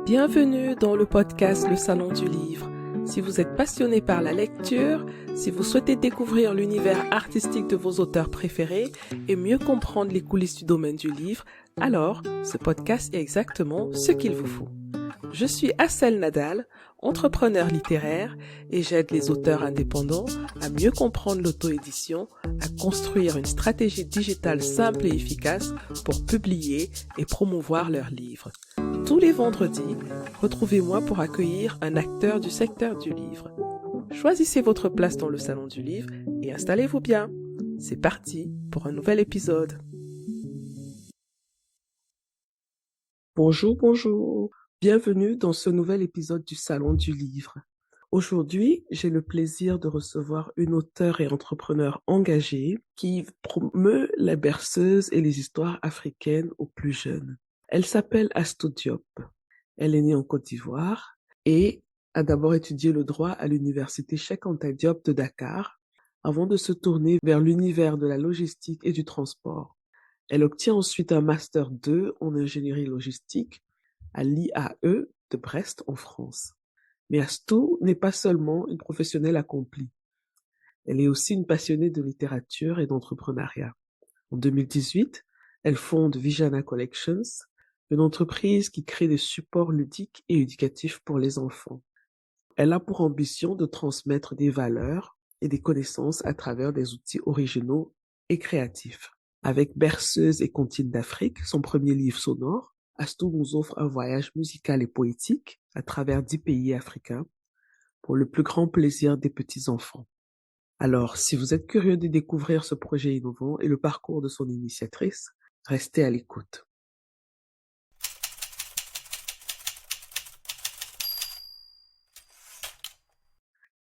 Bienvenue dans le podcast Le Salon du Livre. Si vous êtes passionné par la lecture, si vous souhaitez découvrir l'univers artistique de vos auteurs préférés et mieux comprendre les coulisses du domaine du livre, alors ce podcast est exactement ce qu'il vous faut. Je suis Assel Nadal, entrepreneur littéraire et j'aide les auteurs indépendants à mieux comprendre l'auto-édition, à construire une stratégie digitale simple et efficace pour publier et promouvoir leurs livres. Tous les vendredis, retrouvez-moi pour accueillir un acteur du secteur du livre. Choisissez votre place dans le salon du livre et installez-vous bien. C'est parti pour un nouvel épisode. Bonjour. Bienvenue dans ce nouvel épisode du Salon du Livre. Aujourd'hui, j'ai le plaisir de recevoir une auteure et entrepreneur engagée qui promeut la berceuse et les histoires africaines aux plus jeunes. Elle s'appelle Astou Diop. Elle est née en Côte d'Ivoire et a d'abord étudié le droit à l'université Cheikh Anta Diop de Dakar avant de se tourner vers l'univers de la logistique et du transport. Elle obtient ensuite un Master 2 en ingénierie logistique à l'IAE de Brest en France. Mais Astou n'est pas seulement une professionnelle accomplie. Elle est aussi une passionnée de littérature et d'entrepreneuriat. En 2018, elle fonde Vijana Collections, une entreprise qui crée des supports ludiques et éducatifs pour les enfants. Elle a pour ambition de transmettre des valeurs et des connaissances à travers des outils originaux et créatifs. Avec Berceuse et Comptines d'Afrique, son premier livre sonore, Astou nous offre un voyage musical et poétique à travers 10 pays africains pour le plus grand plaisir des petits-enfants. Alors, si vous êtes curieux de découvrir ce projet innovant et le parcours de son initiatrice, restez à l'écoute.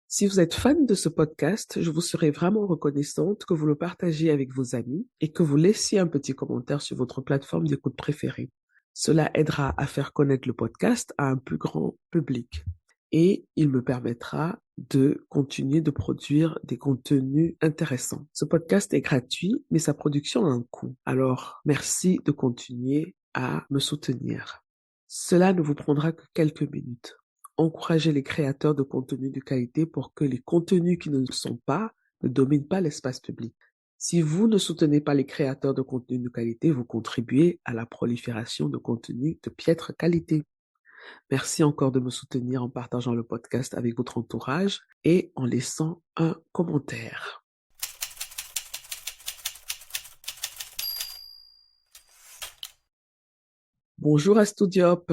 Si vous êtes fan de ce podcast, je vous serais vraiment reconnaissante que vous le partagiez avec vos amis et que vous laissiez un petit commentaire sur votre plateforme d'écoute préférée. Cela aidera à faire connaître le podcast à un plus grand public et il me permettra de continuer de produire des contenus intéressants. Ce podcast est gratuit, mais sa production a un coût. Alors, merci de continuer à me soutenir. Cela ne vous prendra que quelques minutes. Encouragez les créateurs de contenus de qualité pour que les contenus qui ne le sont pas ne dominent pas l'espace public. Si vous ne soutenez pas les créateurs de contenus de qualité, vous contribuez à la prolifération de contenus de piètre qualité. Merci encore de me soutenir en partageant le podcast avec votre entourage et en laissant un commentaire. Bonjour Astou Diop.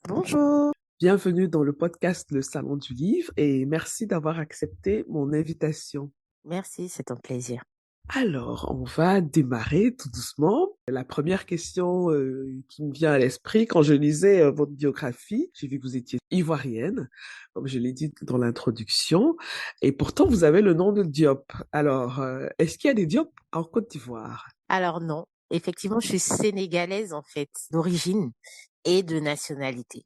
Bonjour. Bienvenue dans le podcast Le Salon du Livre et merci d'avoir accepté mon invitation. Merci, c'est un plaisir. Alors, on va démarrer tout doucement. La première question qui me vient à l'esprit quand je lisais votre biographie, j'ai vu que vous étiez ivoirienne, comme je l'ai dit dans l'introduction, et pourtant vous avez le nom de Diop. Alors, est-ce qu'il y a des Diop en Côte d'Ivoire? Alors non, effectivement, je suis sénégalaise en fait, d'origine et de nationalité.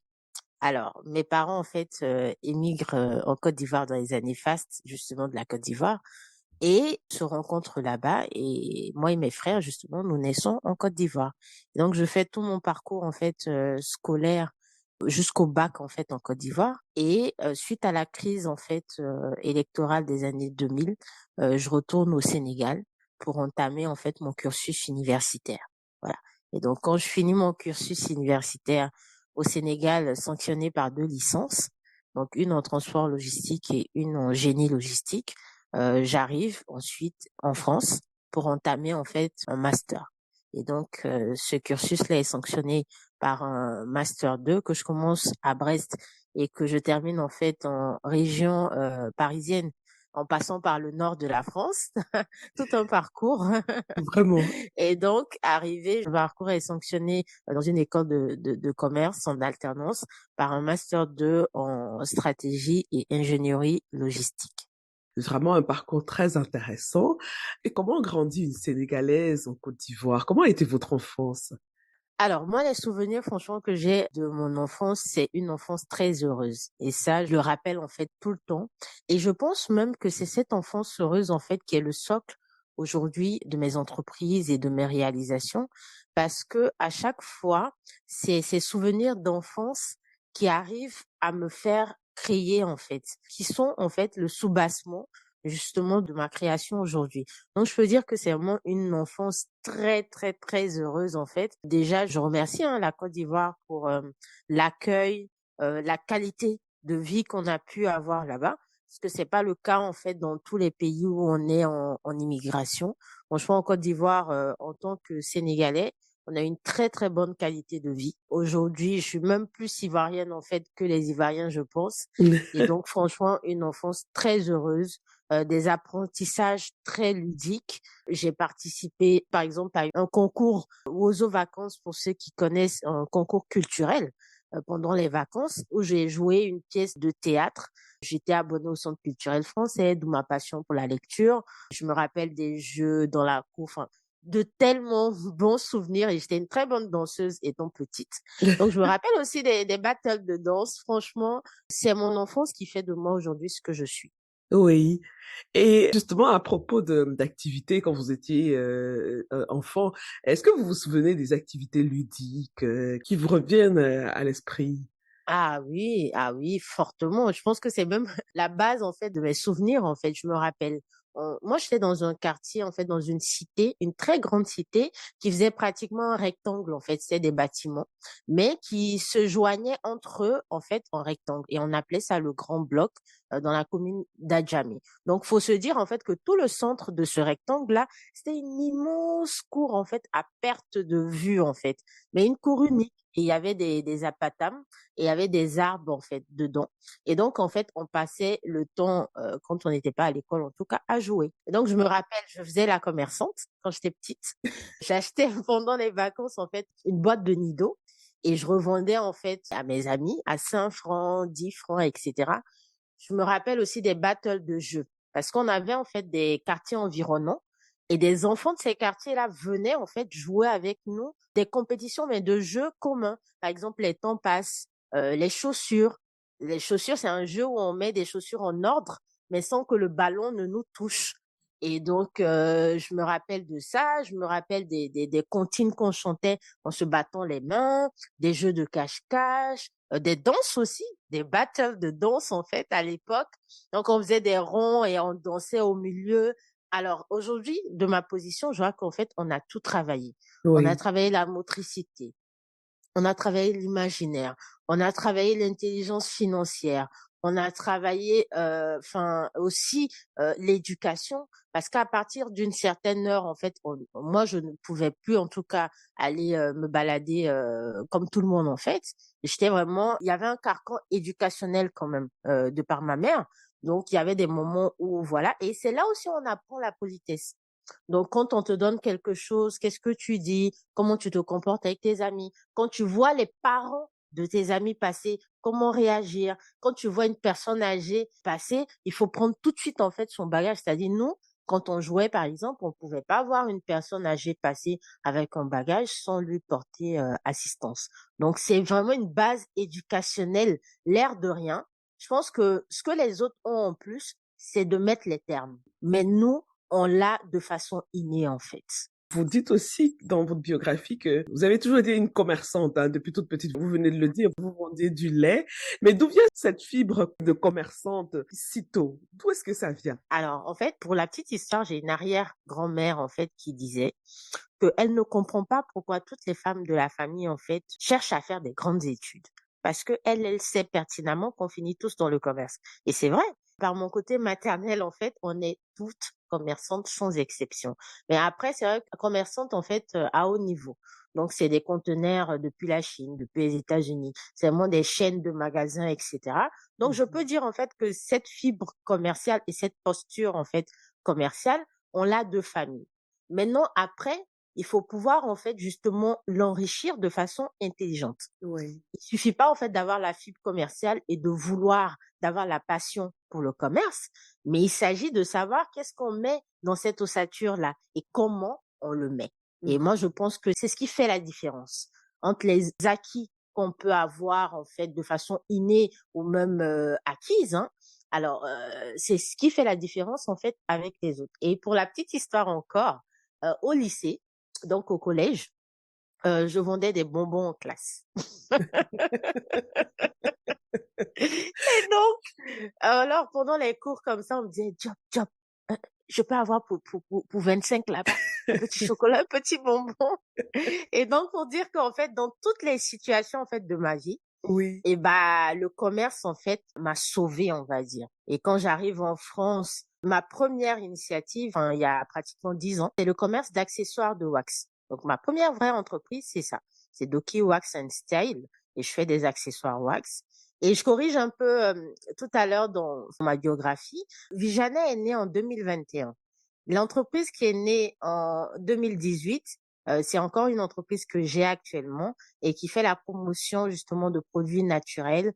Alors, mes parents en fait émigrent en Côte d'Ivoire dans les années fastes, justement de la Côte d'Ivoire, et se rencontrent là-bas. Et moi et mes frères, justement, nous naissons en Côte d'Ivoire. Et donc, je fais tout mon parcours en fait scolaire jusqu'au bac en fait en Côte d'Ivoire. Et suite à la crise en fait électorale des années 2000, je retourne au Sénégal pour entamer en fait mon cursus universitaire. Voilà. Et donc quand je finis mon cursus universitaire au Sénégal, sanctionné par 2 licences, donc une en transport logistique et une en génie logistique, j'arrive ensuite en France pour entamer en fait un master. Et donc ce cursus-là est sanctionné par un master 2 que je commence à Brest et que je termine en fait en région parisienne en passant par le nord de la France, tout un parcours. Vraiment. Et donc, arrivé, le parcours est sanctionné dans une école de commerce en alternance par un master 2 en stratégie et ingénierie logistique. C'est vraiment un parcours très intéressant. Et comment grandit une Sénégalaise en Côte d'Ivoire? Comment a été votre enfance? Alors, moi, les souvenirs, franchement, que j'ai de mon enfance, c'est une enfance très heureuse. Et ça, je le rappelle, en fait, tout le temps. Et je pense même que c'est cette enfance heureuse, en fait, qui est le socle aujourd'hui de mes entreprises et de mes réalisations. Parce que à chaque fois, c'est ces souvenirs d'enfance qui arrivent à me faire créer, en fait, qui sont, en fait, le soubassement, justement, de ma création aujourd'hui. Donc, je peux dire que c'est vraiment une enfance très, très, très heureuse, en fait. Déjà, je remercie, hein, la Côte d'Ivoire pour l'accueil, la qualité de vie qu'on a pu avoir là-bas. Parce que c'est pas le cas, en fait, dans tous les pays où on est en immigration. Franchement, en Côte d'Ivoire, en tant que Sénégalais, on a une très, très bonne qualité de vie. Aujourd'hui, je suis même plus ivoirienne, en fait, que les Ivoiriens, je pense. Et donc, franchement, une enfance très heureuse, des apprentissages très ludiques. J'ai participé, par exemple, à un concours Oiseaux Vacances, pour ceux qui connaissent, un concours culturel pendant les vacances, où j'ai joué une pièce de théâtre. J'étais abonnée au Centre culturel français, d'où ma passion pour la lecture. Je me rappelle des jeux dans la cour, enfin, de tellement bons souvenirs, et j'étais une très bonne danseuse étant petite. Donc, je me rappelle aussi des battles de danse. Franchement, c'est mon enfance qui fait de moi aujourd'hui ce que je suis. Oui. Et justement, à propos d'activités quand vous étiez enfant, est-ce que vous vous souvenez des activités ludiques qui vous reviennent à l'esprit? Ah oui, fortement. Je pense que c'est même la base, en fait, de mes souvenirs, en fait. Je me rappelle. Moi, j'étais dans un quartier, en fait, dans une cité, une très grande cité, qui faisait pratiquement un rectangle, en fait. C'était des bâtiments, mais qui se joignaient entre eux, en fait, en rectangle. Et on appelait ça le Grand Bloc, dans la commune d'Adjamé. Donc, faut se dire, en fait, que tout le centre de ce rectangle-là, c'était une immense cour, en fait, à perte de vue, en fait. Mais une cour unique. Et il y avait des apatames et il y avait des arbres, en fait, dedans. Et donc, en fait, on passait le temps, quand on n'était pas à l'école, en tout cas, à jouer. Et donc, je me rappelle, je faisais la commerçante quand j'étais petite. J'achetais pendant les vacances, en fait, une boîte de Nido et je revendais, en fait, à mes amis à 5 francs, 10 francs, etc. Je me rappelle aussi des battles de jeux parce qu'on avait, en fait, des quartiers environnants et des enfants de ces quartiers-là venaient, en fait, jouer avec nous des compétitions, mais de jeux communs. Par exemple, les temps passent, les chaussures. Les chaussures, c'est un jeu où on met des chaussures en ordre, mais sans que le ballon ne nous touche. Et donc, je me rappelle de ça. Je me rappelle des comptines qu'on chantait en se battant les mains, des jeux de cache-cache, des danses aussi, des battles de danse, en fait, à l'époque. Donc, on faisait des ronds et on dansait au milieu. Alors, aujourd'hui, de ma position, je vois qu'en fait, on a tout travaillé. On a Oui. travaillé la motricité, on a travaillé l'imaginaire, on a travaillé l'intelligence financière, on a travaillé, enfin aussi l'éducation, parce qu'à partir d'une certaine heure, en fait, moi je ne pouvais plus, en tout cas, aller me balader comme tout le monde, en fait. J'étais vraiment, il y avait un carcan éducationnel quand même de par ma mère, donc il y avait des moments où voilà, et c'est là aussi où on apprend la politesse. Donc, quand on te donne quelque chose, qu'est-ce que tu dis? Comment tu te comportes avec tes amis? Quand tu vois les parents de tes amis passer, comment réagir? Quand tu vois une personne âgée passer, il faut prendre tout de suite, en fait, son bagage. C'est-à-dire, nous, quand on jouait, par exemple, on pouvait pas voir une personne âgée passer avec un bagage sans lui porter assistance. Donc, c'est vraiment une base éducationnelle, l'air de rien. Je pense que ce que les autres ont en plus, c'est de mettre les termes. Mais nous, on l'a de façon innée, en fait. Vous dites aussi dans votre biographie que vous avez toujours été une commerçante, hein, depuis toute petite. Vous venez de le dire, vous vendiez du lait. Mais d'où vient cette fibre de commerçante si tôt? D'où est-ce que ça vient? Alors, en fait, pour la petite histoire, j'ai une arrière-grand-mère, en fait, qui disait qu'elle ne comprend pas pourquoi toutes les femmes de la famille, en fait, cherchent à faire des grandes études. Parce que elle sait pertinemment qu'on finit tous dans le commerce. Et c'est vrai. Par mon côté maternel, en fait, on est toutes commerçantes sans exception. Mais après, c'est vrai que commerçantes, en fait, à haut niveau. Donc, c'est des conteneurs depuis la Chine, depuis les États-Unis. C'est vraiment des chaînes de magasins, etc. Donc, je peux dire, en fait, que cette fibre commerciale et cette posture, en fait, commerciale, on l'a de famille. Maintenant, après, il faut pouvoir, en fait, justement, l'enrichir de façon intelligente. Oui. Il suffit pas, en fait, d'avoir la fibre commerciale et de vouloir, d'avoir la passion pour le commerce, mais il s'agit de savoir qu'est-ce qu'on met dans cette ossature-là et comment on le met. Et moi, je pense que c'est ce qui fait la différence entre les acquis qu'on peut avoir, en fait, de façon innée ou même acquise, hein. Alors, c'est ce qui fait la différence, en fait, avec les autres. Et pour la petite histoire encore, au lycée, donc au collège, je vendais des bonbons en classe. Alors, pendant les cours comme ça, on me disait: «Job, Job, heu, je peux avoir pour 25 là-bas, un petit chocolat, un petit bonbon?» Et donc pour dire qu'en fait, dans toutes les situations, en fait, de ma vie, Oui, et bah, le commerce, en fait, m'a sauvée, on va dire. Et quand j'arrive en France, ma première initiative, enfin, il y a pratiquement 10 ans, c'est le commerce d'accessoires de wax. Donc ma première vraie entreprise, c'est ça. C'est Doki Wax and Style et je fais des accessoires wax. Et je corrige un peu, tout à l'heure dans ma biographie. Vijana est née en 2021. L'entreprise qui est née en 2018, c'est encore une entreprise que j'ai actuellement et qui fait la promotion justement de produits naturels,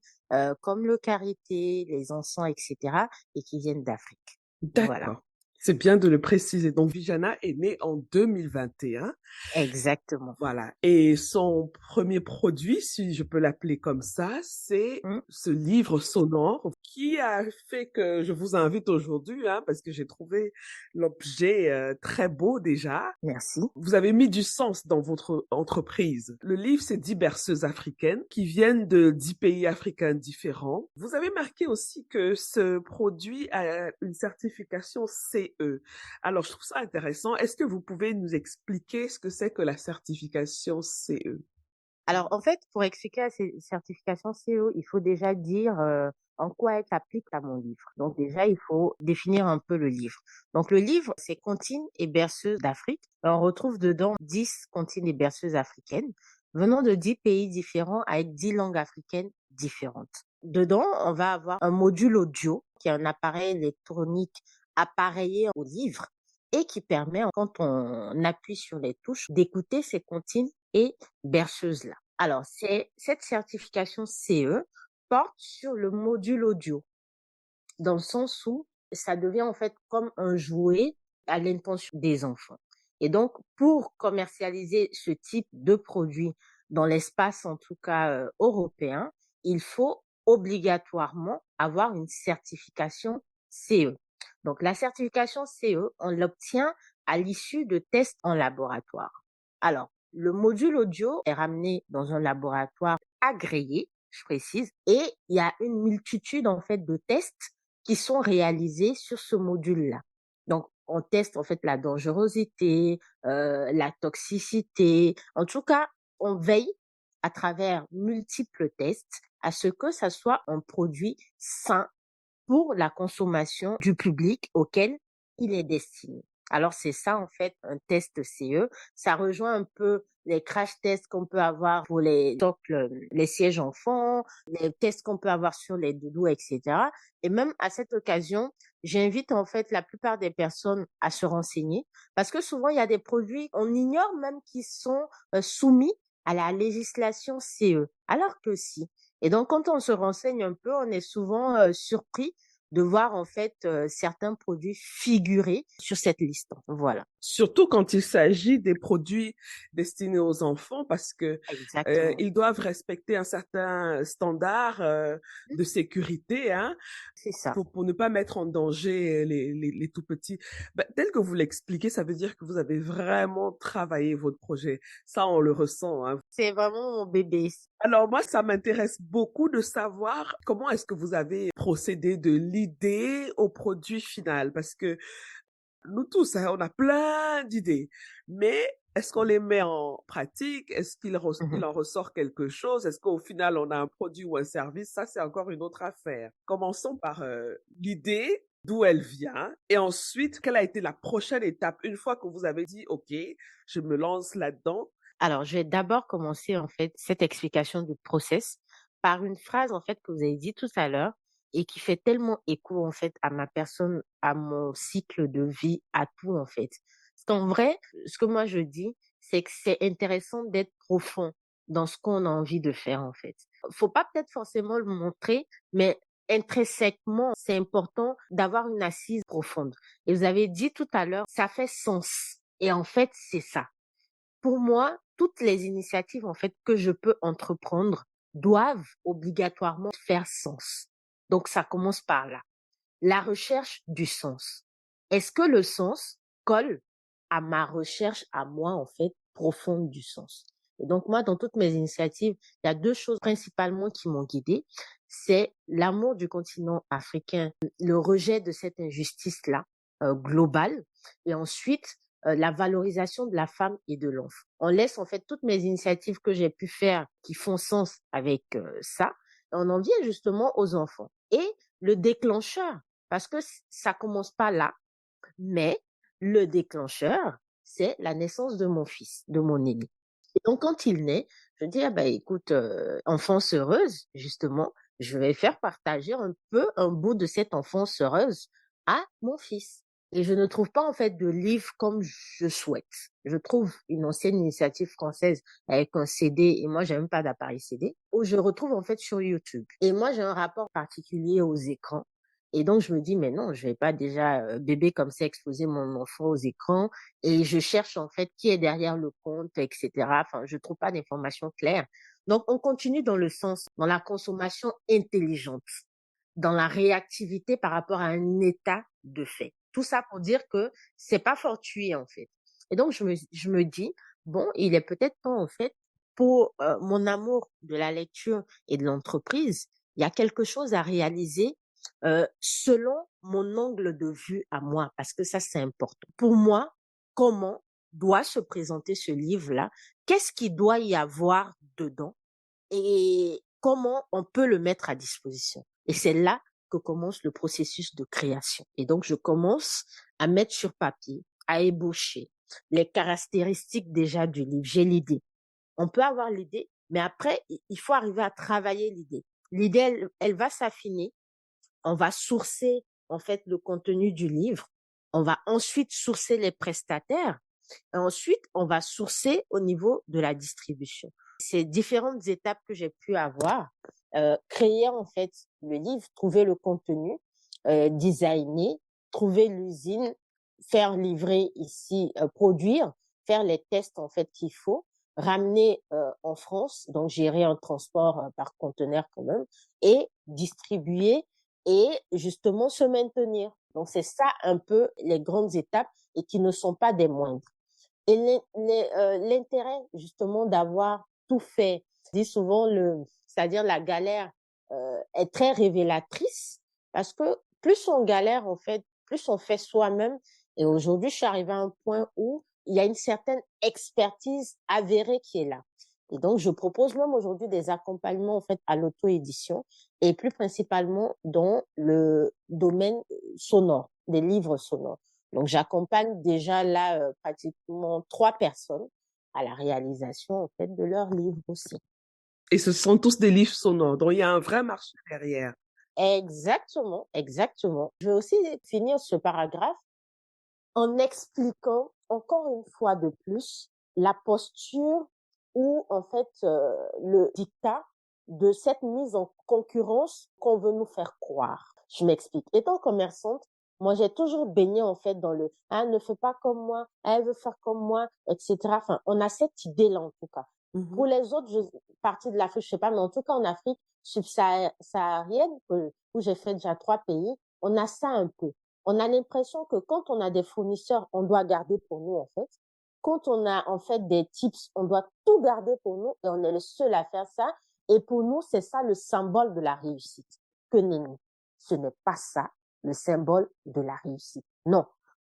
comme le karité, les encens et cetera et qui viennent d'Afrique. Voilà, d'accord. C'est bien de le préciser. Donc, Vijana est née en 2021. exactement. Voilà. Et son premier produit, si je peux l'appeler comme ça, c'est Mmh, ce livre sonore qui a fait que je vous invite aujourd'hui, hein, parce que j'ai trouvé l'objet très beau déjà. merci. Vous avez mis du sens dans votre entreprise. Le livre, c'est 10 berceuses africaines qui viennent de 10 pays africains différents. Vous avez marqué aussi que ce produit a une certification CE. Alors, je trouve ça intéressant. Est-ce que vous pouvez nous expliquer ce que c'est que la certification CE? Alors, en fait, pour expliquer à ces certifications CEO, il faut déjà dire en quoi elle s'applique à mon livre. Donc déjà, il faut définir un peu le livre. Donc le livre, c'est Comptines et berceuses d'Afrique. On retrouve dedans 10 comptines et berceuses africaines venant de 10 pays différents avec 10 langues africaines différentes. Dedans, on va avoir un module audio qui est un appareil électronique appareillé au livre et qui permet, quand on appuie sur les touches, d'écouter ces comptines et berceuse-là. Alors, cette certification CE porte sur le module audio, dans le sens où ça devient en fait comme un jouet à l'intention des enfants. Et donc, pour commercialiser ce type de produit dans l'espace, en tout cas européen, il faut obligatoirement avoir une certification CE. Donc, la certification CE, on l'obtient à l'issue de tests en laboratoire. Alors, le module audio est ramené dans un laboratoire agréé, je précise, et il y a une multitude en fait de tests qui sont réalisés sur ce module-là. Donc, on teste en fait la dangerosité, la toxicité. En tout cas, on veille à travers multiples tests à ce que ça soit un produit sain pour la consommation du public auquel il est destiné. Alors c'est ça en fait un test CE. Ça rejoint un peu les crash tests qu'on peut avoir pour les socles, les sièges enfants, les tests qu'on peut avoir sur les doudous, etc. Et même à cette occasion, j'invite en fait la plupart des personnes à se renseigner parce que souvent il y a des produits, on ignore même qu'ils sont soumis à la législation CE, alors que si. Et donc, quand on se renseigne un peu, on est souvent surpris de voir en fait certains produits figurer sur cette liste. Voilà, Surtout quand il s'agit des produits destinés aux enfants, parce que exactement. ils doivent respecter un certain standard Mmh, de sécurité, hein, c'est ça. pour ne pas mettre en danger les tout petits. Ben, tel que vous l'expliquez, ça veut dire que vous avez vraiment travaillé votre projet. Ça, on le ressent, hein. C'est vraiment mon bébé. Alors moi, ça m'intéresse beaucoup de savoir comment est-ce que vous avez procédé de l'idée au produit final, parce que nous tous, hein, on a plein d'idées, mais est-ce qu'on les met en pratique? Est-ce il Mhm. en ressort quelque chose? Est-ce qu'au final, on a un produit ou un service? Ça, c'est encore une autre affaire. Commençons par l'idée, d'où elle vient, et ensuite, quelle a été la prochaine étape une fois que vous avez dit, OK, je me lance là-dedans? Alors, je vais d'abord commencer en fait cette explication du process par une phrase en fait que vous avez dit tout à l'heure et qui fait tellement écho en fait à ma personne, à mon cycle de vie, à tout en fait. Parce qu'en vrai, ce que moi je dis, c'est que c'est intéressant d'être profond dans ce qu'on a envie de faire en fait. Faut pas peut-être forcément le montrer, mais intrinsèquement, c'est important d'avoir une assise profonde. Et vous avez dit tout à l'heure, ça fait sens. Et en fait, c'est ça. Pour moi, toutes les initiatives en fait que je peux entreprendre doivent obligatoirement faire sens. Donc ça commence par là. La recherche du sens. Est-ce que le sens colle à ma recherche à moi en fait profonde du sens? Et donc, moi, dans toutes mes initiatives, il y a deux choses principalement qui m'ont guidée. C'est l'amour du continent africain, le rejet de cette injustice-là, globale, et ensuite, la valorisation de la femme et de l'enfant. On laisse en fait toutes mes initiatives que j'ai pu faire qui font sens avec ça, et on en vient justement aux enfants. Et le déclencheur, parce que ça commence pas là, mais le déclencheur, c'est la naissance de mon fils, de mon aîné. Et donc, quand il naît, je dis, ah ben, écoute, enfance heureuse, justement, je vais faire partager un peu un bout de cette enfance heureuse à mon fils. Et je ne trouve pas, en fait, de livre comme je souhaite. Je trouve une ancienne initiative française avec un CD, et moi, j'ai même pas d'appareil CD, où je retrouve, en fait, sur YouTube. Et moi, j'ai un rapport particulier aux écrans. Et donc, je me dis, mais non, je vais pas déjà, bébé comme ça, exposer mon enfant aux écrans. Et je cherche en fait qui est derrière le compte, etc. Enfin, je trouve pas d'informations claires. Donc, on continue dans le sens, dans la consommation intelligente, dans la réactivité par rapport à un état de fait. Tout ça pour dire que c'est pas fortuit en fait. Et donc, je me dis, bon, il est peut-être temps en fait pour mon amour de la lecture et de l'entreprise, il y a quelque chose à réaliser selon mon angle de vue à moi, parce que ça, c'est important. Pour moi, comment doit se présenter ce livre-là? Qu'est-ce qu'il doit y avoir dedans? Et comment on peut le mettre à disposition? Et c'est là que commence le processus de création. Et donc, je commence à mettre sur papier, à ébaucher les caractéristiques déjà du livre. J'ai l'idée. On peut avoir l'idée, mais après, il faut arriver à travailler l'idée. L'idée, elle va s'affiner. On va sourcer en fait le contenu du livre. On va ensuite sourcer les prestataires. Et ensuite, on va sourcer au niveau de la distribution. Ces différentes étapes que j'ai pu avoir, créer en fait le livre, trouver le contenu, designer, trouver l'usine, faire livrer ici, produire, faire les tests en fait qu'il faut, ramener en France, donc gérer un transport par conteneur quand même, et distribuer et justement se maintenir. Donc c'est ça un peu les grandes étapes et qui ne sont pas des moindres. Et l'intérêt justement d'avoir tout fait, je dis souvent c'est-à-dire la galère est très révélatrice parce que plus on galère en fait, plus on fait soi-même. Et aujourd'hui, je suis arrivée à un point où il y a une certaine expertise avérée qui est là. Et donc, je propose même aujourd'hui des accompagnements en fait à l'auto-édition et plus principalement dans le domaine sonore, des livres sonores. Donc, j'accompagne déjà là pratiquement 3 personnes à la réalisation en fait de leurs livres aussi. Et ce sont tous des livres sonores, donc il y a un vrai marché derrière. Exactement, exactement. Je vais aussi finir ce paragraphe en expliquant encore une fois de plus la posture ou en fait le dictat de cette mise en concurrence qu'on veut nous faire croire. Je m'explique. Étant commerçante, moi j'ai toujours baigné en fait dans le ah ne fais pas comme moi, elle veut faire comme moi, etc. Enfin, on a cette idée-là en tout cas. Pour les autres parties de l'Afrique, je sais pas, mais en tout cas en Afrique subsaharienne, où j'ai fait déjà 3 pays, on a ça un peu. On a l'impression que quand on a des fournisseurs, on doit garder pour nous, en fait. Quand on a, en fait, des tips, on doit tout garder pour nous et on est le seul à faire ça. Et pour nous, c'est ça le symbole de la réussite. Que nenni. Ce n'est pas ça le symbole de la réussite. Non.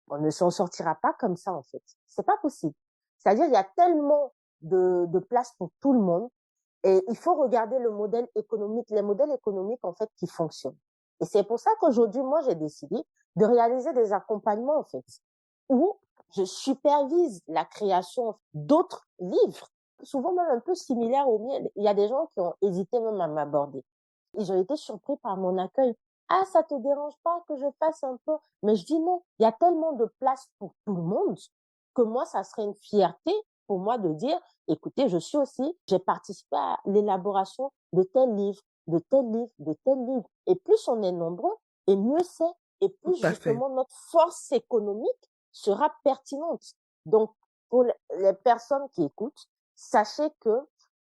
On ne s'en sortira pas comme ça, en fait. C'est pas possible. C'est-à-dire, il y a tellement de place pour tout le monde et il faut regarder le modèle économique, les modèles économiques, en fait, qui fonctionnent. Et c'est pour ça qu'aujourd'hui, moi, j'ai décidé de réaliser des accompagnements, en fait, où je supervise la création d'autres livres, souvent même un peu similaires aux miens. Il y a des gens qui ont hésité même à m'aborder. Ils ont été surpris par mon accueil. Ah, ça te dérange pas que je fasse un peu? Mais je dis non, il y a tellement de place pour tout le monde que moi, ça serait une fierté pour moi de dire, écoutez, j'ai participé à l'élaboration de tel livre, de tel livre, de tel livre. Et plus on est nombreux, et mieux c'est, et Tout plus à fait. justement notre force économique sera pertinente. Donc, pour les personnes qui écoutent, sachez que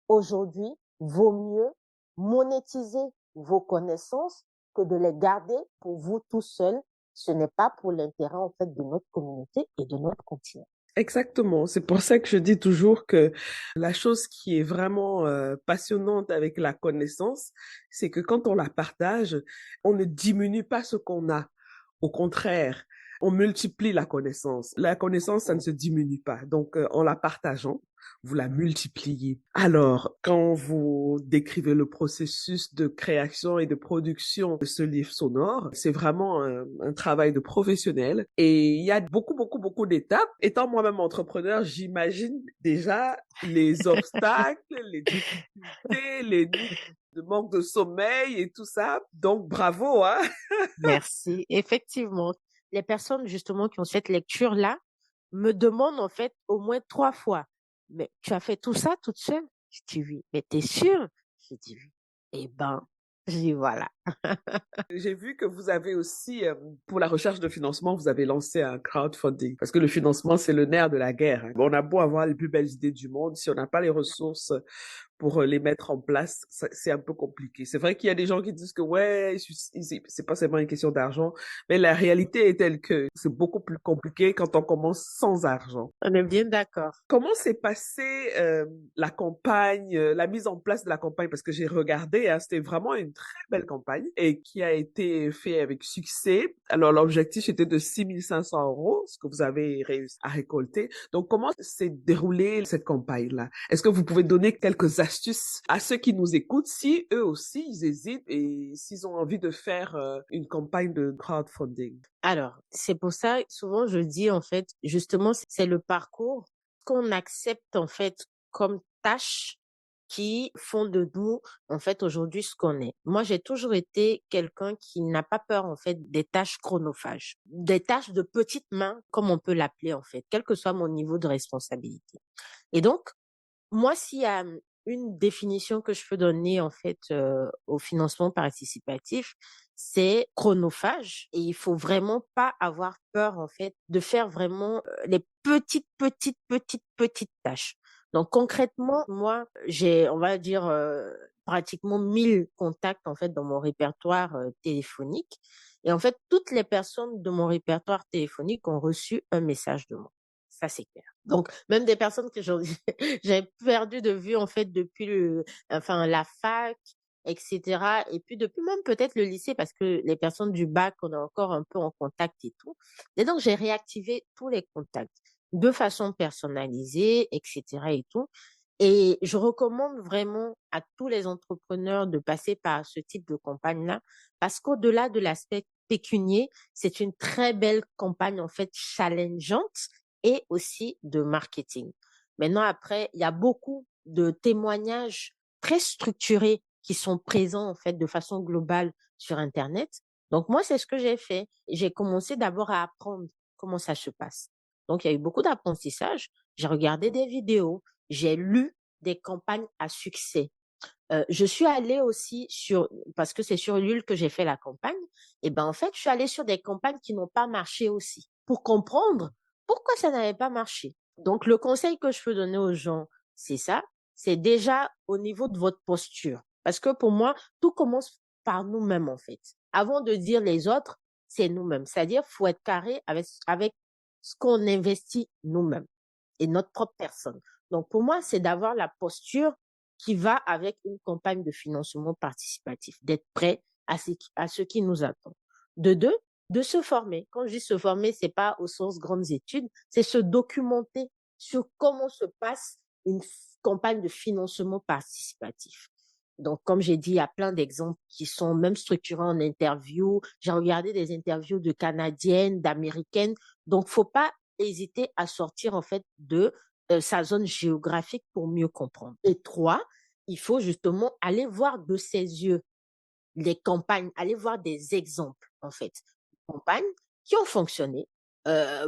aujourd'hui, vaut mieux monétiser vos connaissances que de les garder pour vous tout seul. Ce n'est pas pour l'intérêt, en fait, de notre communauté et de notre continent. Exactement. C'est pour ça que je dis toujours que la chose qui est vraiment passionnante avec la connaissance, c'est que quand on la partage, on ne diminue pas ce qu'on a. Au contraire, on multiplie la connaissance. La connaissance, ça ne se diminue pas. Donc, en la partageant, vous la multipliez. Alors, quand vous décrivez le processus de création et de production de ce livre sonore, c'est vraiment un travail de professionnel et il y a beaucoup, beaucoup, beaucoup d'étapes. Étant moi-même entrepreneur, j'imagine déjà les obstacles, les difficultés, les nuits de manque de sommeil et tout ça. Donc, bravo, hein? Merci. Effectivement, les personnes justement qui ont cette lecture-là me demandent en fait au moins 3 fois, mais tu as fait tout ça toute seule? Je dis oui. Mais t'es sûre? Je dis oui. Eh ben, je dis voilà. J'ai vu que vous avez aussi, pour la recherche de financement, vous avez lancé un crowdfunding. Parce que le financement, c'est le nerf de la guerre, hein. On a beau avoir les plus belles idées du monde, si on n'a pas les ressources pour les mettre en place, c'est un peu compliqué. C'est vrai qu'il y a des gens qui disent que ouais, c'est pas seulement une question d'argent, mais la réalité est telle que c'est beaucoup plus compliqué quand on commence sans argent. On est bien d'accord. Comment s'est passée la campagne, la mise en place de la campagne? Parce que j'ai regardé, hein, c'était vraiment une très belle campagne et qui a été fait avec succès. Alors, l'objectif était de 6 500 €, ce que vous avez réussi à récolter. Donc, comment s'est déroulée cette campagne-là? Est-ce que vous pouvez donner quelques astuces à ceux qui nous écoutent, si eux aussi, ils hésitent et s'ils ont envie de faire une campagne de crowdfunding? Alors, c'est pour ça, souvent je dis en fait, justement, c'est le parcours qu'on accepte en fait comme tâches qui font de nous en fait aujourd'hui ce qu'on est. Moi, j'ai toujours été quelqu'un qui n'a pas peur en fait des tâches chronophages, des tâches de petites mains, comme on peut l'appeler en fait, quel que soit mon niveau de responsabilité. Et donc, moi, s'il y a une définition que je peux donner en fait au financement participatif, c'est chronophage et il faut vraiment pas avoir peur en fait de faire vraiment les petites tâches. Donc concrètement, moi, j'ai, on va dire, pratiquement 1000 contacts en fait dans mon répertoire téléphonique. Et en fait, toutes les personnes de mon répertoire téléphonique ont reçu un message de moi. Ça, c'est clair. Donc, même des personnes que j'avais perdu de vue, en fait, depuis enfin, la fac, etc. Et puis, depuis même peut-être le lycée, parce que les personnes du bac, on est encore un peu en contact et tout. Et donc, j'ai réactivé tous les contacts de façon personnalisée, etc. et tout. Et je recommande vraiment à tous les entrepreneurs de passer par ce type de campagne-là, parce qu'au-delà de l'aspect pécunier, c'est une très belle campagne, en fait, challengeante et aussi de marketing. Maintenant, après, il y a beaucoup de témoignages très structurés qui sont présents, en fait, de façon globale sur Internet. Donc, moi, c'est ce que j'ai fait. J'ai commencé d'abord à apprendre comment ça se passe. Donc, il y a eu beaucoup d'apprentissage. J'ai regardé des vidéos, j'ai lu des campagnes à succès. Je suis allée aussi sur, parce que c'est sur Ulule que j'ai fait la campagne, et ben en fait, je suis allée sur des campagnes qui n'ont pas marché aussi, pour comprendre pourquoi ça n'avait pas marché. Donc, le conseil que je peux donner aux gens, c'est ça, c'est déjà au niveau de votre posture. Parce que pour moi, tout commence par nous-mêmes, en fait. Avant de dire les autres, c'est nous-mêmes. C'est-à-dire, faut être carré avec ce qu'on investit nous-mêmes et notre propre personne. Donc, pour moi, c'est d'avoir la posture qui va avec une campagne de financement participatif, d'être prêt à ce qui nous attend. De deux, de se former. Quand je dis se former, c'est pas au sens grandes études, c'est se documenter sur comment se passe une campagne de financement participatif. Donc, comme j'ai dit, il y a plein d'exemples qui sont même structurés en interview. J'ai regardé des interviews de Canadiennes, d'Américaines. Donc, faut pas hésiter à sortir en fait de sa zone géographique pour mieux comprendre. Et trois, il faut justement aller voir de ses yeux les campagnes, aller voir des exemples en fait, campagnes qui ont fonctionné,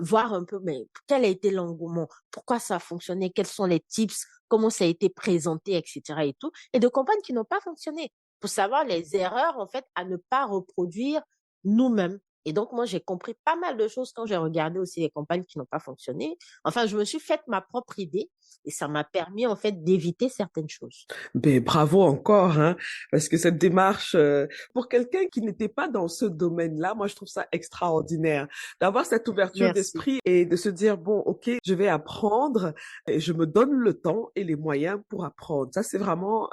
voir un peu mais quel a été l'engouement, pourquoi ça a fonctionné, quels sont les tips, comment ça a été présenté, etc. et tout, et de campagnes qui n'ont pas fonctionné, pour savoir les erreurs en fait à ne pas reproduire nous-mêmes. Et donc moi j'ai compris pas mal de choses quand j'ai regardé aussi les campagnes qui n'ont pas fonctionné. Enfin je me suis faite ma propre idée Et ça m'a permis, en fait, d'éviter certaines choses. Ben, bravo encore, hein, parce que cette démarche, pour quelqu'un qui n'était pas dans ce domaine-là, moi, je trouve ça extraordinaire d'avoir cette ouverture Merci. d'esprit et de se dire, bon, OK, je vais apprendre et je me donne le temps et les moyens pour apprendre. Ça, c'est vraiment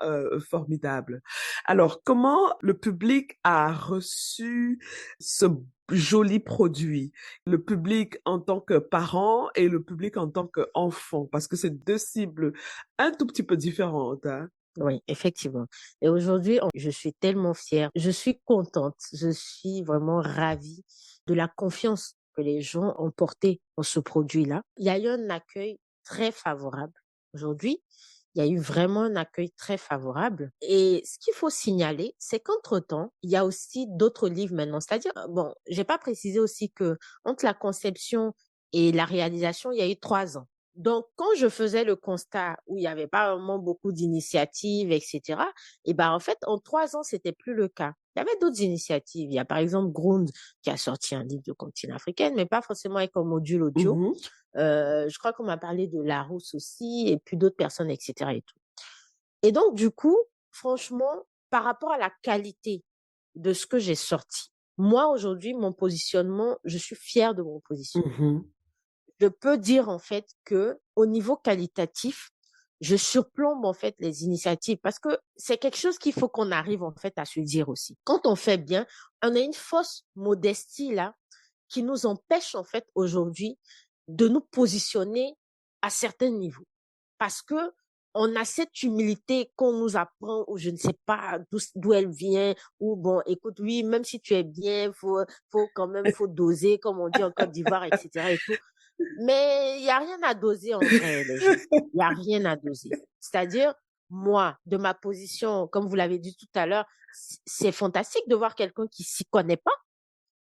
formidable. Alors, comment le public a reçu ce joli produit? Le public en tant que parent et le public en tant qu'enfant, parce que c'est deux cibles un tout petit peu différentes, hein. Oui, effectivement. Et aujourd'hui, je suis tellement fière, je suis contente, je suis vraiment ravie de la confiance que les gens ont portée en ce produit-là. Il y a eu un accueil très favorable. Aujourd'hui, il y a eu vraiment un accueil très favorable. Et ce qu'il faut signaler, c'est qu'entre-temps, il y a aussi d'autres livres maintenant. C'est-à-dire, bon, j'ai pas précisé aussi que entre la conception et la réalisation, il y a eu 3 ans. Donc, quand je faisais le constat où il n'y avait pas vraiment beaucoup d'initiatives, etc., et ben, en fait, en 3 ans, c'était plus le cas. Il y avait d'autres initiatives. Il y a par exemple Grund qui a sorti un livre de continent africaine, mais pas forcément avec un module audio. Mhm. Je crois qu'on m'a parlé de Larousse aussi, et puis d'autres personnes, etc. et tout. Et donc, du coup, franchement, par rapport à la qualité de ce que j'ai sorti, moi, aujourd'hui, mon positionnement, je suis fière de mon positionnement. Mhm. Je peux dire en fait que au niveau qualitatif, je surplombe en fait les initiatives parce que c'est quelque chose qu'il faut qu'on arrive en fait à se dire aussi. Quand on fait bien, on a une fausse modestie là qui nous empêche en fait aujourd'hui de nous positionner à certains niveaux parce que on a cette humilité qu'on nous apprend ou je ne sais pas d'où elle vient ou bon écoute oui même si tu es bien faut quand même faut doser comme on dit en Côte d'Ivoire etc et tout mais il y a rien à doser en vrai, les gens. Il y a rien à doser. C'est-à-dire, moi, de ma position, comme vous l'avez dit tout à l'heure, c'est fantastique de voir quelqu'un qui s'y connaît pas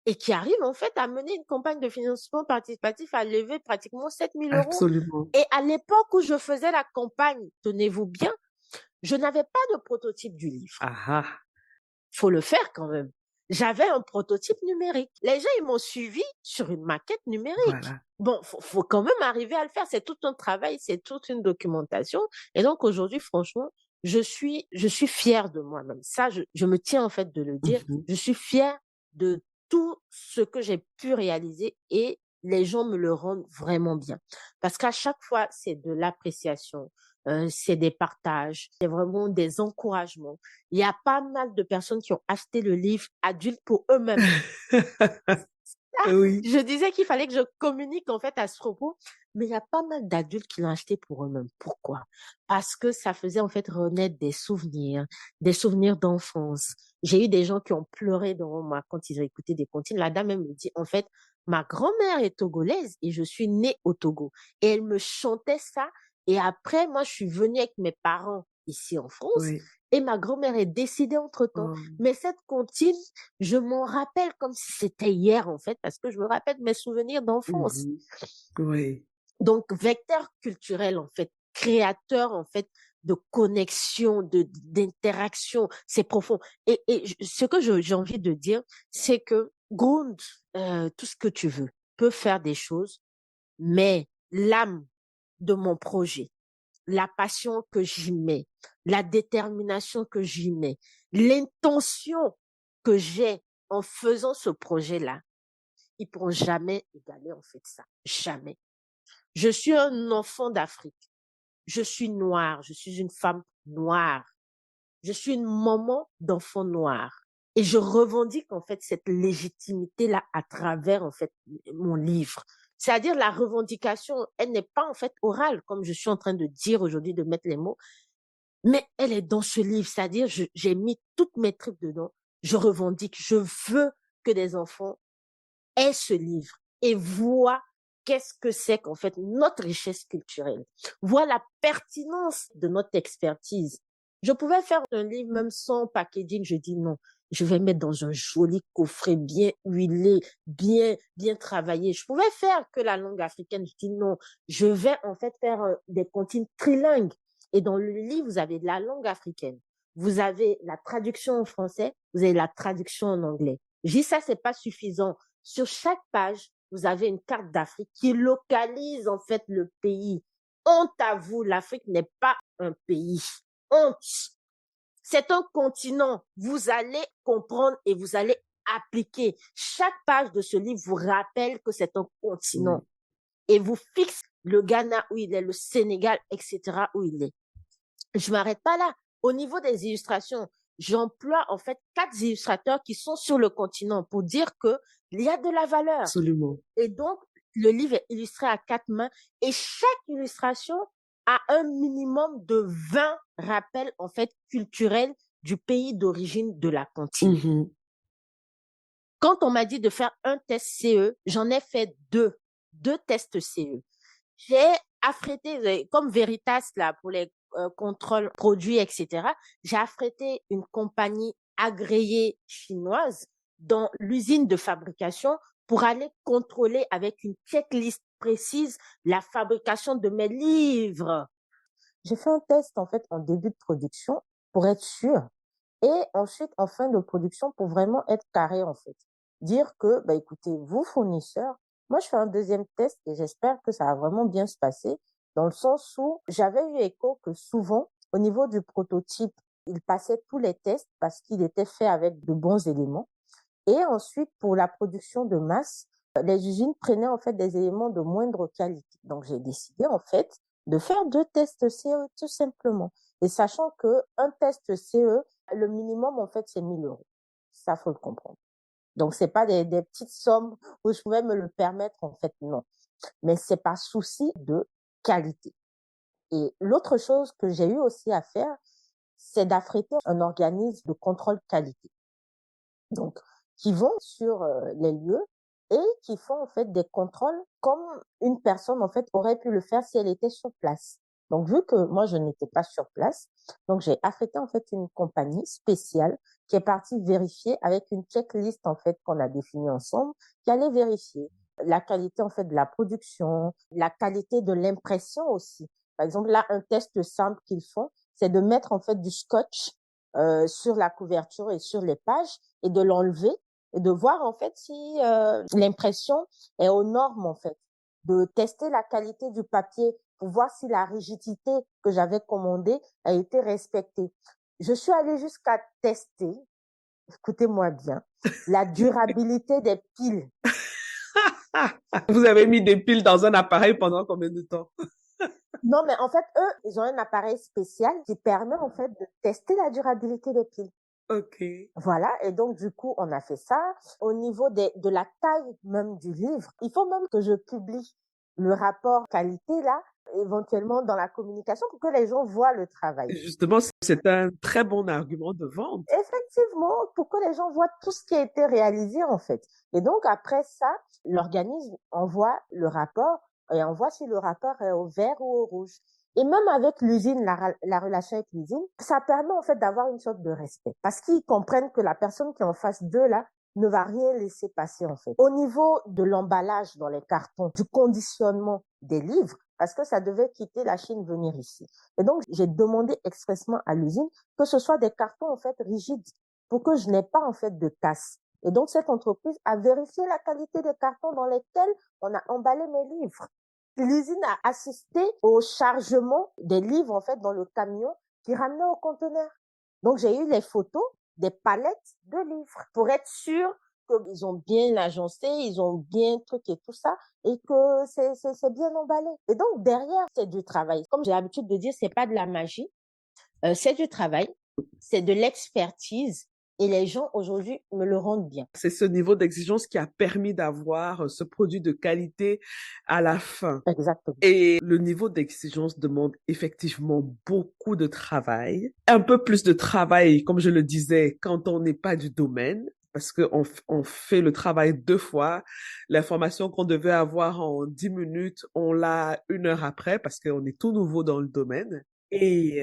et qui arrive en fait à mener une campagne de financement participatif à lever pratiquement 7 000 € Absolument. et à l'époque où je faisais la campagne, tenez-vous bien, je n'avais pas de prototype du livre. Ah ah, Faut le faire quand même. J'avais un prototype numérique. Les gens, ils m'ont suivi sur une maquette numérique. voilà. Bon, faut quand même arriver à le faire. C'est tout un travail, c'est toute une documentation. Et donc, aujourd'hui, franchement, je suis fière de moi-même. Ça, je me tiens en fait de le dire. Mhm. Je suis fière de tout ce que j'ai pu réaliser et les gens me le rendent vraiment bien. Parce qu'à chaque fois, c'est de l'appréciation, c'est des partages, c'est vraiment des encouragements. Il y a pas mal de personnes qui ont acheté le livre adulte pour eux-mêmes. Ah, Oui. je disais qu'il fallait que je communique en fait à ce propos, mais il y a pas mal d'adultes qui l'ont acheté pour eux-mêmes. Pourquoi? Parce que ça faisait en fait renaître des souvenirs d'enfance. J'ai eu des gens qui ont pleuré devant moi quand ils ont écouté des comptines. La dame elle me dit en fait, ma grand-mère est togolaise et je suis née au Togo. Et elle me chantait ça. Et après, moi, je suis venue avec mes parents ici en France Oui. et ma grand-mère est décédée entre-temps. Oh. Mais cette comptine, je m'en rappelle comme si c'était hier, en fait, parce que je me rappelle de mes souvenirs d'enfance. Mhm. Oui. Donc, vecteur culturel, en fait, créateur, en fait, de connexion, d'interaction, c'est profond. Et ce que j'ai envie de dire, c'est que Grund, tout ce que tu veux, peut faire des choses, mais l'âme de mon projet, la passion que j'y mets, la détermination que j'y mets, l'intention que j'ai en faisant ce projet-là, ils pourront jamais égaler en fait ça. Jamais. Je suis un enfant d'Afrique. Je suis noire. Je suis une femme noire. Je suis une maman d'enfants noirs. Et je revendique en fait cette légitimité-là à travers en fait mon livre. C'est-à-dire la revendication, elle n'est pas en fait orale, comme je suis en train de dire aujourd'hui, de mettre les mots, mais elle est dans ce livre. C'est-à-dire, j'ai mis toutes mes tripes dedans. Je revendique, je veux que des enfants aient ce livre et voient qu'est-ce que c'est qu'en fait notre richesse culturelle, voient la pertinence de notre expertise. Je pouvais faire un livre même sans packaging, je dis non. Je vais mettre dans un joli coffret bien huilé, bien travaillé. Je pouvais faire que la langue africaine, je dis non. Je vais en fait faire des comptines trilingues. Et dans le livre, vous avez la langue africaine. Vous avez la traduction en français, vous avez la traduction en anglais. Je dis ça, c'est pas suffisant. Sur chaque page, vous avez une carte d'Afrique qui localise en fait le pays honte à vous, l'Afrique n'est pas un pays. Honte. C'est un continent. Vous allez comprendre et vous allez appliquer. Chaque page de ce livre vous rappelle que c'est un continent. Et vous fixe le Ghana où il est, le Sénégal, etc. où il est. Je m'arrête pas là. Au niveau des illustrations, j'emploie en fait 4 illustrateurs qui sont sur le continent pour dire que il y a de la valeur. Absolument. Et donc, le livre est illustré à 4 mains et chaque illustration a un minimum de 20 rappels en fait culturels du pays d'origine de la comptine. Mhm. Quand on m'a dit de faire un test CE, j'en ai fait 2 tests CE. J'ai affrété, comme Veritas là, pour les contrôles produits, etc., j'ai affrété une compagnie agréée chinoise dans l'usine de fabrication pour aller contrôler avec une checklist précise la fabrication de mes livres. J'ai fait un test en fait en début de production pour être sûr et ensuite en fin de production pour vraiment être carré en fait. Dire que, bah écoutez, vous fournisseurs, moi je fais un deuxième test et j'espère que ça va vraiment bien se passer dans le sens où j'avais eu écho que souvent au niveau du prototype, il passait tous les tests parce qu'il était fait avec de bons éléments. Et ensuite, pour la production de masse, les usines prenaient en fait des éléments de moindre qualité. Donc, j'ai décidé en fait de faire 2 tests CE tout simplement. Et sachant que un test CE, le minimum en fait, c'est 1 000 euros. Ça, faut le comprendre. Donc, c'est pas des petites sommes où je pouvais me le permettre en fait, non. Mais c'est par souci de qualité. Et l'autre chose que j'ai eu aussi à faire, c'est d'affréter un organisme de contrôle qualité. Donc, qui vont sur les lieux et qui font en fait des contrôles comme une personne en fait aurait pu le faire si elle était sur place. Donc, vu que moi je n'étais pas sur place, donc j'ai affrété en fait une compagnie spéciale qui est partie vérifier avec une checklist en fait qu'on a définie ensemble, qui allait vérifier la qualité en fait de la production, la qualité de l'impression aussi. Par exemple, là, un test simple qu'ils font, c'est de mettre en fait du scotch sur la couverture et sur les pages et de l'enlever et de voir en fait si l'impression est aux normes en fait, de tester la qualité du papier pour voir si la rigidité que j'avais commandée a été respectée. Je suis allée jusqu'à tester, écoutez-moi bien, la durabilité des piles. Vous avez mis des piles dans un appareil pendant combien de temps? Non, mais en fait, eux, ils ont un appareil spécial qui permet en fait de tester la durabilité des piles. Ok. Voilà, et donc du coup, on a fait ça. Au niveau de la taille même du livre, il faut même que je publie le rapport qualité là, éventuellement dans la communication pour que les gens voient le travail. Justement, c'est un très bon argument de vente. Effectivement, pour que les gens voient tout ce qui a été réalisé en fait. Et donc après ça, l'organisme envoie le rapport et on voit si le rapport est au vert ou au rouge. Et même avec l'usine, la relation avec l'usine, ça permet en fait d'avoir une sorte de respect. Parce qu'ils comprennent que la personne qui est en face d'eux là ne va rien laisser passer en fait. Au niveau de l'emballage dans les cartons, du conditionnement des livres, parce que ça devait quitter la Chine, venir ici. Et donc, j'ai demandé expressément à l'usine que ce soit des cartons en fait rigides pour que je n'ai pas en fait de casse. Et donc, cette entreprise a vérifié la qualité des cartons dans lesquels on a emballé mes livres. L'usine a assisté au chargement des livres en fait dans le camion qui ramenait au conteneur. Donc, j'ai eu les photos des palettes de livres pour être sûr qu'ils ont bien agencé, ils ont bien truc et tout ça, et que c'est bien emballé. Et donc, derrière, c'est du travail. Comme j'ai l'habitude de dire, c'est pas de la magie, c'est du travail, c'est de l'expertise, et les gens aujourd'hui me le rendent bien. C'est ce niveau d'exigence qui a permis d'avoir ce produit de qualité à la fin. Exactement. Et le niveau d'exigence demande effectivement beaucoup de travail. Un peu plus de travail, comme je le disais, quand on n'est pas du domaine, parce on fait le travail 2 fois. L'information qu'on devait avoir en 10 minutes, on l'a 1 heure après, parce qu'on est tout nouveau dans le domaine. Et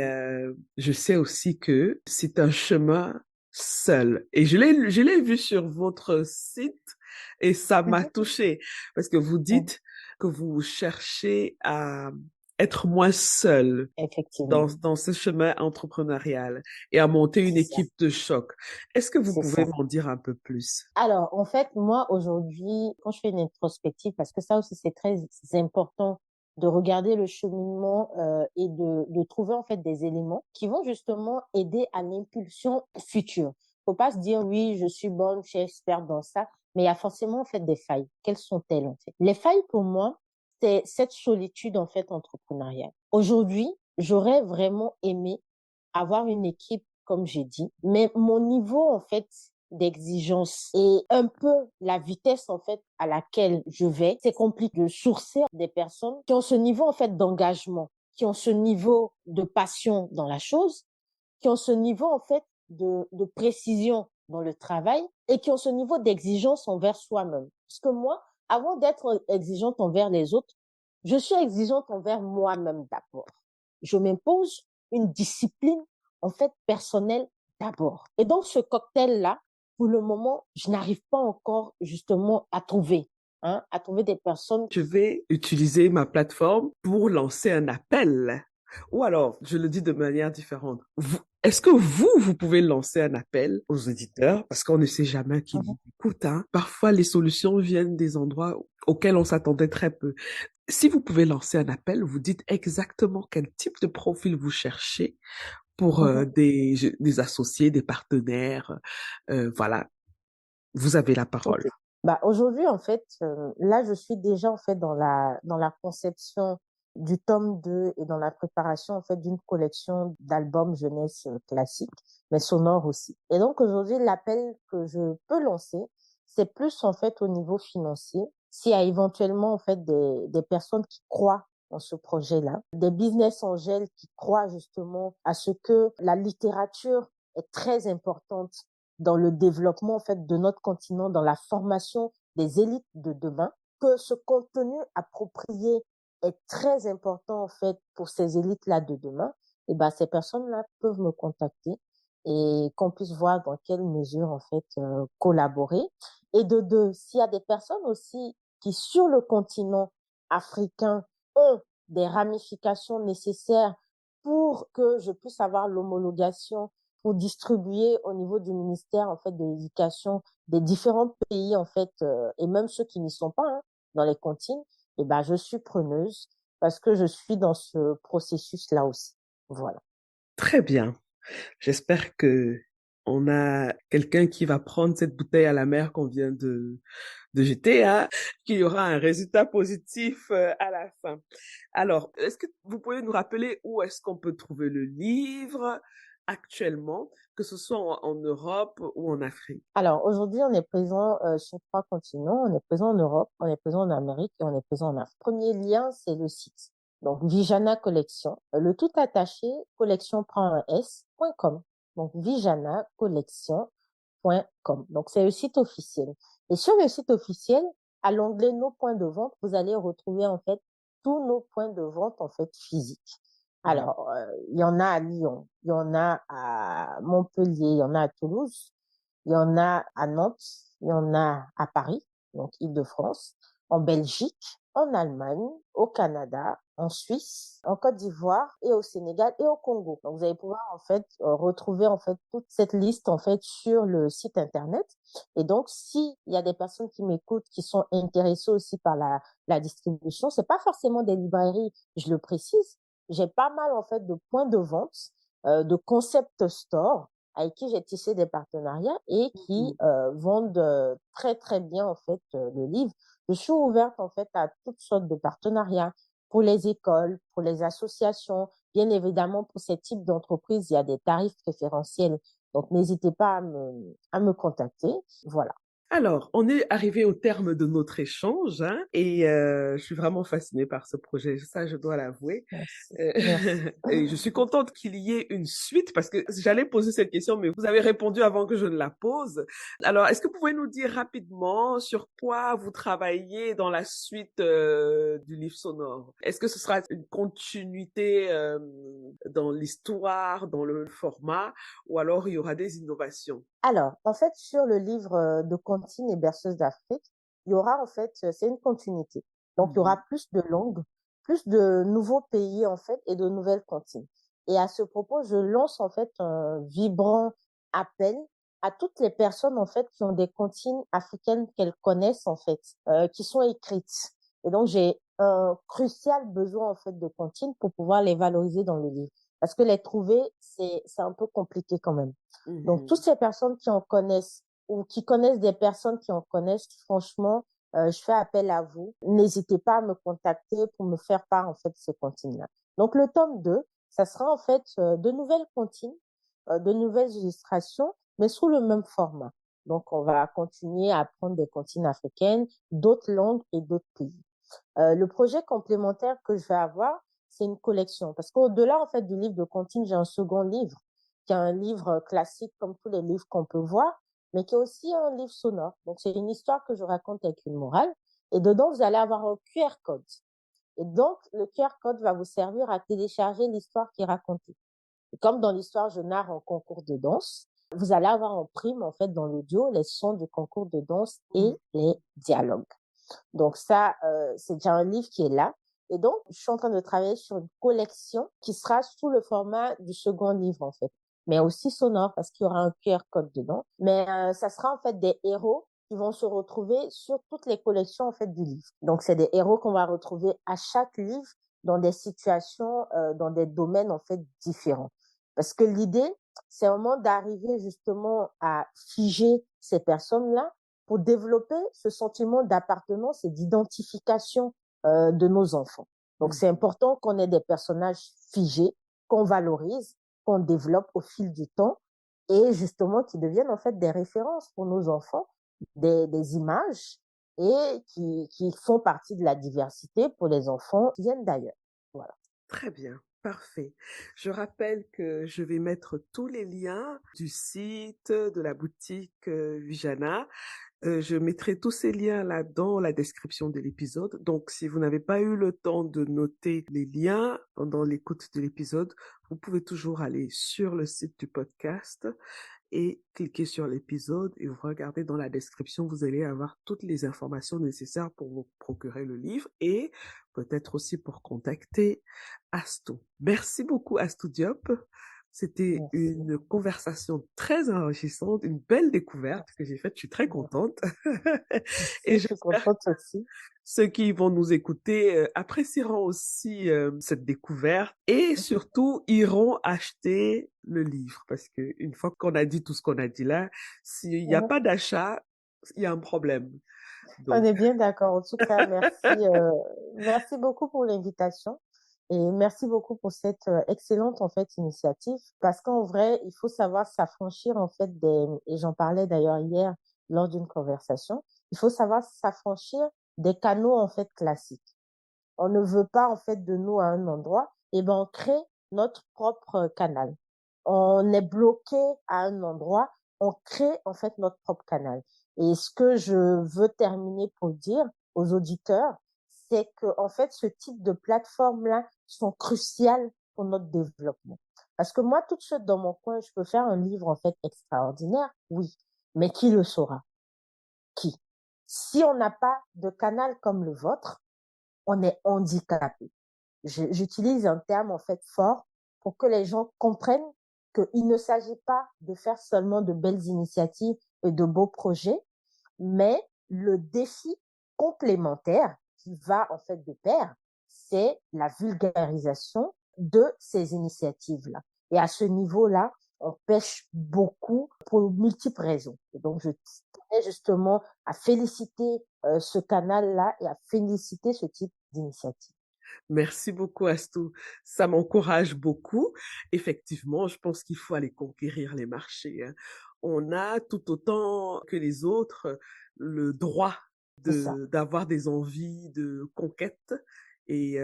je sais aussi que c'est un chemin seul. Et je l'ai vu sur votre site et ça m'a touchée parce que vous dites que vous cherchez à être moins seul Effectivement. dans ce chemin entrepreneurial et à monter une C'est ça. équipe de choc. Est-ce que vous C'est pouvez ça. m'en dire un peu plus? Alors, en fait, moi, aujourd'hui, quand je fais une introspective, parce que ça aussi, c'est très important de regarder le cheminement et de trouver en fait des éléments qui vont justement aider à l'impulsion future. Faut pas se dire oui, je suis bonne, je suis experte dans ça, mais il y a forcément en fait des failles. Quelles sont-elles en fait? Les failles pour moi, c'est cette solitude en fait entrepreneuriale. Aujourd'hui, j'aurais vraiment aimé avoir une équipe, comme j'ai dit, mais mon niveau en fait d'exigence et un peu la vitesse en fait à laquelle je vais, c'est compliqué de sourcer des personnes qui ont ce niveau en fait d'engagement, qui ont ce niveau de passion dans la chose, qui ont ce niveau en fait de précision dans le travail et qui ont ce niveau d'exigence envers soi-même. Parce que moi, avant d'être exigeante envers les autres, je suis exigeante envers moi-même d'abord. Je m'impose une discipline en fait personnelle d'abord. Et donc ce cocktail-là, pour le moment, je n'arrive pas encore justement à trouver des personnes. Je vais utiliser ma plateforme pour lancer un appel. Ou alors, je le dis de manière différente. Est-ce que vous pouvez lancer un appel aux auditeurs? Parce qu'on ne sait jamais qui nous écoute, hein. Parfois, les solutions viennent des endroits auxquels on s'attendait très peu. Si vous pouvez lancer un appel, vous dites exactement quel type de profil vous cherchez pour des associés, des partenaires. Voilà, vous avez la Ok. parole. Bah, aujourd'hui, en fait, là, je suis déjà, en fait, dans la conception du tome 2 et dans la préparation, en fait, d'une collection d'albums jeunesse classiques, mais sonores aussi. Et donc, aujourd'hui, l'appel que je peux lancer, c'est plus, en fait, au niveau financier. S'il y a éventuellement, en fait, des personnes qui croient dans ce projet-là, des business angels qui croient justement à ce que la littérature est très importante dans le développement en fait de notre continent, dans la formation des élites de demain, que ce contenu approprié est très important en fait pour ces élites-là de demain, et ben ces personnes-là peuvent me contacter et qu'on puisse voir dans quelle mesure en fait collaborer. Et de deux, s'il y a des personnes aussi qui sur le continent africain ont des ramifications nécessaires pour que je puisse avoir l'homologation pour distribuer au niveau du ministère en fait de l'éducation des différents pays en fait et même ceux qui n'y sont pas hein, dans les cantines, et ben je suis preneuse parce que je suis dans ce processus là aussi. Voilà. Très bien. J'espère que on a quelqu'un qui va prendre cette bouteille à la mer qu'on vient de jeter, hein, qu'il y aura un résultat positif à la fin. Alors, est-ce que vous pouvez nous rappeler où est-ce qu'on peut trouver le livre actuellement, que ce soit en Europe ou en Afrique? Alors aujourd'hui on est présent sur 3 continents, on est présent en Europe, on est présent en Amérique et on est présent en Afrique. Premier lien c'est le site. Donc Vijana Collection, le tout attaché, collection prend un s.com. Donc Vijana Collection .com. Donc, c'est le site officiel. Et sur le site officiel, à l'onglet Nos points de vente, vous allez retrouver en fait tous nos points de vente en fait physiques. Alors, il y en a à Lyon, il y en a à Montpellier, il y en a à Toulouse, il y en a à Nantes, il y en a à Paris, donc Île-de-France, en Belgique, en Allemagne, au Canada, en Suisse, en Côte d'Ivoire et au Sénégal et au Congo. Donc vous allez pouvoir en fait retrouver en fait toute cette liste en fait sur le site internet. Et donc s'il y a des personnes qui m'écoutent qui sont intéressées aussi par la distribution, c'est pas forcément des librairies, je le précise. J'ai pas mal en fait de points de vente, de concept store avec qui j'ai tissé des partenariats et qui vendent très très bien en fait le livre. Je suis ouverte en fait à toutes sortes de partenariats pour les écoles, pour les associations. Bien évidemment, pour ces types d'entreprises, il y a des tarifs préférentiels. Donc, n'hésitez pas à me contacter. Voilà. Alors, on est arrivé au terme de notre échange, hein, et je suis vraiment fascinée par ce projet, ça je dois l'avouer. Merci. Euh, Merci. et je suis contente qu'il y ait une suite parce que j'allais poser cette question, mais vous avez répondu avant que je ne la pose. Alors, est-ce que vous pouvez nous dire rapidement sur quoi vous travaillez dans la suite du livre sonore? Est-ce que ce sera une continuité dans l'histoire, dans le format, ou alors il y aura des innovations? Alors, en fait, sur le livre de Comptines et berceuses d'Afrique, il y aura en fait, c'est une continuité. Donc, il y aura plus de langues, plus de nouveaux pays en fait et de nouvelles comptines. Et à ce propos, je lance en fait un vibrant appel à toutes les personnes en fait qui ont des comptines africaines qu'elles connaissent en fait, qui sont écrites. Et donc, j'ai un crucial besoin en fait de comptines pour pouvoir les valoriser dans le livre. Parce que les trouver, c'est un peu compliqué quand même. Donc, toutes Mhm. ces personnes qui en connaissent ou qui connaissent des personnes qui en connaissent, franchement, je fais appel à vous. N'hésitez pas à me contacter pour me faire part en fait de ces comptines-là. Donc, le tome 2, ça sera en fait de nouvelles comptines, de nouvelles illustrations, mais sous le même format. Donc, on va continuer à apprendre des comptines africaines, d'autres langues et d'autres pays. Le projet complémentaire que je vais avoir, c'est une collection. Parce qu'au-delà, en fait, du livre de comptines, j'ai un second livre, qui est un livre classique comme tous les livres qu'on peut voir, mais qui est aussi un livre sonore. Donc, c'est une histoire que je raconte avec une morale. Et dedans, vous allez avoir un QR code. Et donc, le QR code va vous servir à télécharger l'histoire qui est racontée. Et comme dans l'histoire, je narre un concours de danse, vous allez avoir en prime, en fait, dans l'audio, les sons du concours de danse et les dialogues. Donc ça, c'est déjà un livre qui est là. Et donc, je suis en train de travailler sur une collection qui sera sous le format du second livre, en fait, mais aussi sonore parce qu'il y aura un QR code dedans. Mais ça sera en fait des héros qui vont se retrouver sur toutes les collections en fait du livre. Donc, c'est des héros qu'on va retrouver à chaque livre dans des situations, dans des domaines en fait différents. Parce que l'idée, c'est vraiment d'arriver justement à figer ces personnes-là pour développer ce sentiment d'appartenance et d'identification de nos enfants. Donc, c'est Mhm. important qu'on ait des personnages figés, qu'on valorise, qu'on développe au fil du temps et justement qui deviennent en fait des références pour nos enfants, des images et qui font partie de la diversité pour les enfants qui viennent d'ailleurs. Voilà. Très bien, parfait. Je rappelle que je vais mettre tous les liens du site, de la boutique Vijana. Je mettrai tous ces liens-là dans la description de l'épisode. Donc, si vous n'avez pas eu le temps de noter les liens pendant l'écoute de l'épisode, vous pouvez toujours aller sur le site du podcast et cliquez sur l'épisode et vous regardez dans la description, vous allez avoir toutes les informations nécessaires pour vous procurer le livre et peut-être aussi pour contacter Astou. Merci beaucoup Astou Diop. C'était Merci. une conversation très enrichissante, une belle découverte que j'ai faite. Je suis très Merci. contente. Merci, Et je suis j'espère contente aussi. ceux qui vont nous écouter apprécieront aussi cette découverte et surtout iront acheter le livre parce que une fois qu'on a dit tout ce qu'on a dit là, s'il n'y a pas d'achat, il y a un problème. On Donc, est bien d'accord. En tout cas, merci beaucoup pour l'invitation et merci beaucoup pour cette excellente en fait initiative. Parce qu'en vrai, il faut savoir s'affranchir en fait et j'en parlais d'ailleurs hier lors d'une conversation. Il faut savoir s'affranchir des canaux en fait classiques. On ne veut pas en fait de nous à un endroit, et ben on crée notre propre canal. On est bloqué à un endroit, on crée en fait notre propre canal. Et ce que je veux terminer pour dire aux auditeurs, c'est que en fait ce type de plateformes-là sont cruciales pour notre développement. Parce que moi, toute seule dans mon coin, je peux faire un livre en fait extraordinaire, oui, mais qui le saura? Qui? Si on n'a pas de canal comme le vôtre, on est handicapé. J'utilise un terme en fait fort pour que les gens comprennent qu'il ne s'agit pas de faire seulement de belles initiatives et de beaux projets, mais le défi complémentaire qui va en fait de pair, c'est la vulgarisation de ces initiatives-là. Et à ce niveau-là, on pêche beaucoup pour multiples raisons. Et donc, je tenais justement à féliciter ce canal-là et à féliciter ce type d'initiative. merci beaucoup Astou. Ça m'encourage beaucoup. Effectivement, je pense qu'il faut aller conquérir les marchés, hein. On a tout autant que les autres le droit C'est ça. d'avoir des envies de conquête. Et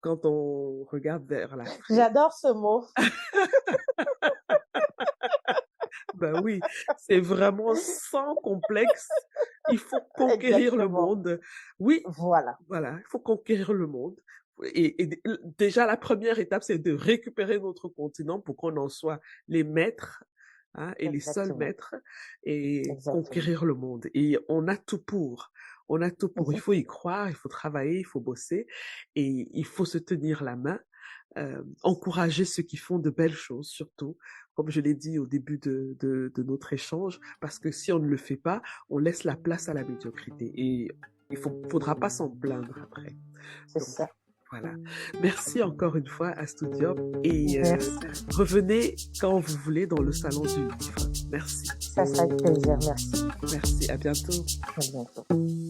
quand on regarde vers l'Afrique, J'adore ce mot. ben oui, c'est vraiment sans complexe. Il faut conquérir le Exactement. monde. Oui, Voilà. voilà, il faut conquérir le monde. Et déjà, la première étape, c'est de récupérer notre continent pour qu'on en soit les maîtres, hein, et les seuls Exactement. maîtres, et Exactement. conquérir le monde. Et on a tout pour. On a tout pour. Il faut y croire, il faut travailler, il faut bosser, et il faut se tenir la main, encourager ceux qui font de belles choses, surtout, comme je l'ai dit au début de notre échange, parce que si on ne le fait pas, on laisse la place à la médiocrité. Et faudra pas s'en plaindre après. C'est Donc, ça. voilà. Merci encore une fois à Studium et Merci. revenez quand vous voulez dans le salon du livre. Merci. Ça sera avec plaisir. Merci. Merci. À bientôt. À bientôt.